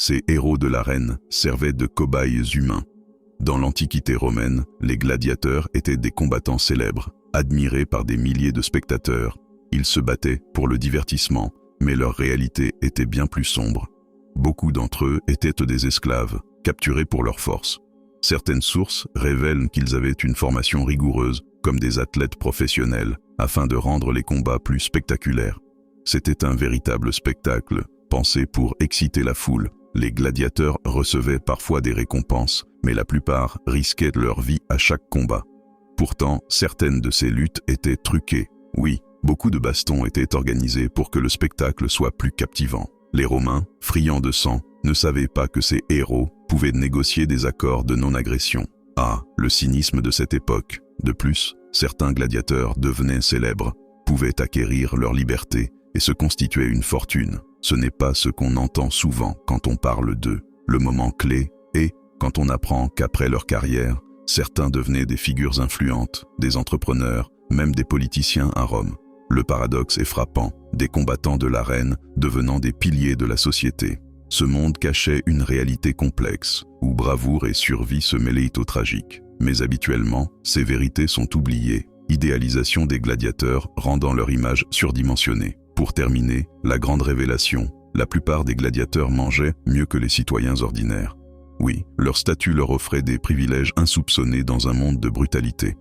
ces héros de l'arène servaient de cobayes humains. Dans l'Antiquité romaine, les gladiateurs étaient des combattants célèbres, admirés par des milliers de spectateurs. Ils se battaient pour le divertissement, mais leur réalité était bien plus sombre. Beaucoup d'entre eux étaient des esclaves, capturés pour leur force. Certaines sources révèlent qu'ils avaient une formation rigoureuse, comme des athlètes professionnels, afin de rendre les combats plus spectaculaires. C'était un véritable spectacle, pensé pour exciter la foule. Les gladiateurs recevaient parfois des récompenses, mais la plupart risquaient leur vie à chaque combat. Pourtant, certaines de ces luttes étaient truquées. Oui, beaucoup de bastons étaient organisés pour que le spectacle soit plus captivant. Les Romains, friands de sang, ne savaient pas que ces héros pouvaient négocier des accords de non-agression. Ah, le cynisme de cette époque. De plus, certains gladiateurs devenaient célèbres, pouvaient acquérir leur liberté et se constituer une fortune. Ce n'est pas ce qu'on entend souvent quand on parle d'eux. Le moment clé est quand on apprend qu'après leur carrière, certains devenaient des figures influentes, des entrepreneurs, même des politiciens à Rome. Le paradoxe est frappant, des combattants de l'arène devenant des piliers de la société. Ce monde cachait une réalité complexe, où bravoure et survie se mêlaient au tragique. Mais habituellement, ces vérités sont oubliées, idéalisation des gladiateurs rendant leur image surdimensionnée. Pour terminer, la grande révélation, la plupart des gladiateurs mangeaient mieux que les citoyens ordinaires. Oui, leur statut leur offrait des privilèges insoupçonnés dans un monde de brutalité.